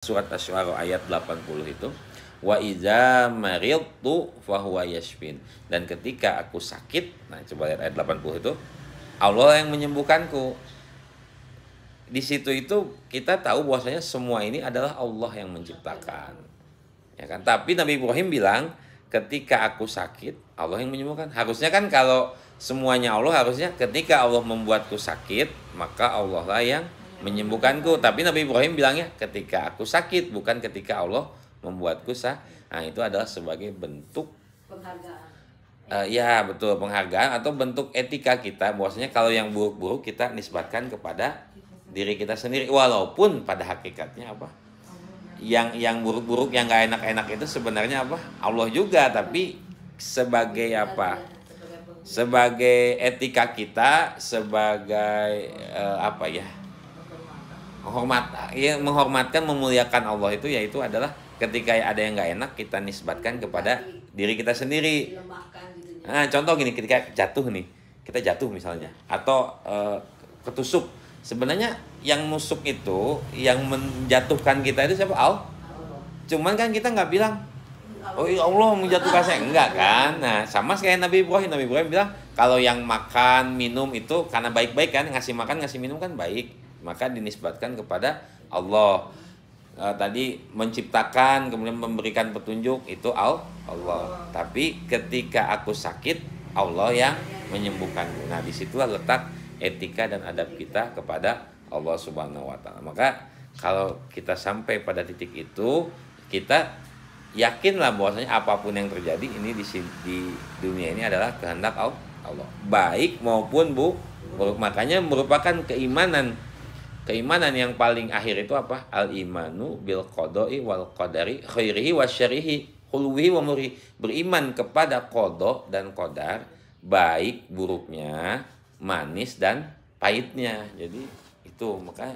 Surat Asy-Syu'ara ayat 80 itu, wa iza maridtu fahuwa yashfin. Dan ketika aku sakit, nah coba lihat ayat 80 itu, Allah yang menyembuhkanku. Di situ itu kita tahu bahwasanya semua ini adalah Allah yang menciptakan. Ya kan? Tapi Nabi Ibrahim bilang, ketika aku sakit, Allah yang menyembuhkan. Harusnya kan kalau semuanya Allah, harusnya ketika Allah membuatku sakit, maka Allah lah yang menyembuhkanku. Tapi Nabi Ibrahim bilangnya ketika aku sakit, bukan ketika Allah membuatku sakit. Nah, itu adalah sebagai bentuk penghargaan. Ya betul, penghargaan atau bentuk etika kita, bahwasanya kalau yang buruk-buruk kita nisbatkan kepada diri kita sendiri, walaupun pada hakikatnya apa? Yang buruk-buruk, yang nggak enak-enak itu sebenarnya apa? Allah juga, tapi sebagai apa? Sebagai etika kita, sebagai apa ya? Menghormatkan, memuliakan Allah itu, yaitu adalah ketika ada yang nggak enak kita nisbatkan kepada diri kita sendiri. Nah, contoh gini, ketika jatuh nih, kita jatuh misalnya, atau ketusuk. Sebenarnya yang nusuk itu, yang menjatuhkan kita itu siapa? Allah. Cuman kan kita nggak bilang, oh ya Allah menjatuhkan saya, enggak kan? Nah, sama kayak Nabi Ibrahim. Nabi Ibrahim bilang, kalau yang makan, minum itu karena baik-baik kan, ngasih makan, ngasih minum kan baik, maka dinisbatkan kepada Allah. Tadi menciptakan, kemudian memberikan petunjuk, itu Allah. Tapi ketika aku sakit, Allah yang menyembuhkan. Nah, disitulah letak etika dan adab kita kepada Allah Subhanahu wa Ta'ala. Maka kalau kita sampai pada titik itu, kita yakinlah bahwasanya apapun yang terjadi ini di dunia ini adalah kehendak Allah, baik maupun buruk. Makanya merupakan keimanan yang paling akhir itu apa? Al-imanu bil qada'i wal qadari khairihi wasyarrihi hulwihi wa murri. Beriman kepada qada dan qadar, baik buruknya, manis dan pahitnya. Jadi itu, maka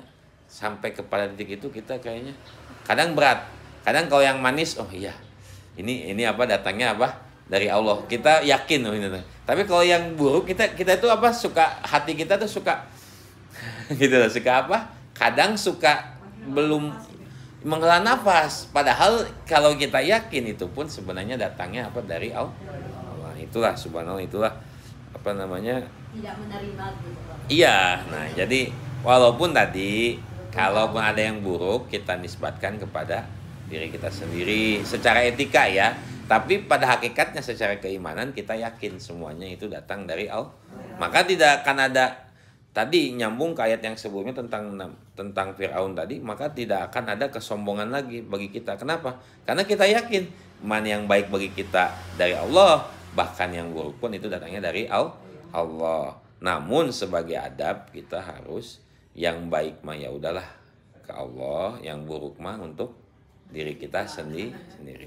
sampai kepada titik itu kita kayaknya kadang berat. Kadang kalau yang manis, oh iya, ini apa, datangnya apa? Dari Allah. Kita yakin, oh ini. Tapi kalau yang buruk, kita itu apa? Suka, hati kita tuh suka gitu loh, suka apa? Kadang suka belum menghela nafas. Padahal kalau kita yakin, itu pun sebenarnya datangnya apa? Dari Allah. Itulah subhanallah, itulah apa namanya? Tidak menerima gitu. Iya. Nah, jadi walaupun tadi kalaupun ada yang buruk, kita nisbatkan kepada diri kita sendiri secara etika ya. Tapi pada hakikatnya secara keimanan kita yakin semuanya itu datang dari Allah. Maka tidak akan ada, tadi nyambung ke ayat yang sebelumnya tentang Fir'aun tadi, maka tidak akan ada kesombongan lagi bagi kita. Kenapa? Karena kita yakin mana yang baik bagi kita dari Allah, bahkan yang buruk pun itu datangnya dari Allah. Namun sebagai adab kita harus yang baik mah ya udahlah ke Allah, yang buruk mah untuk diri kita sendiri.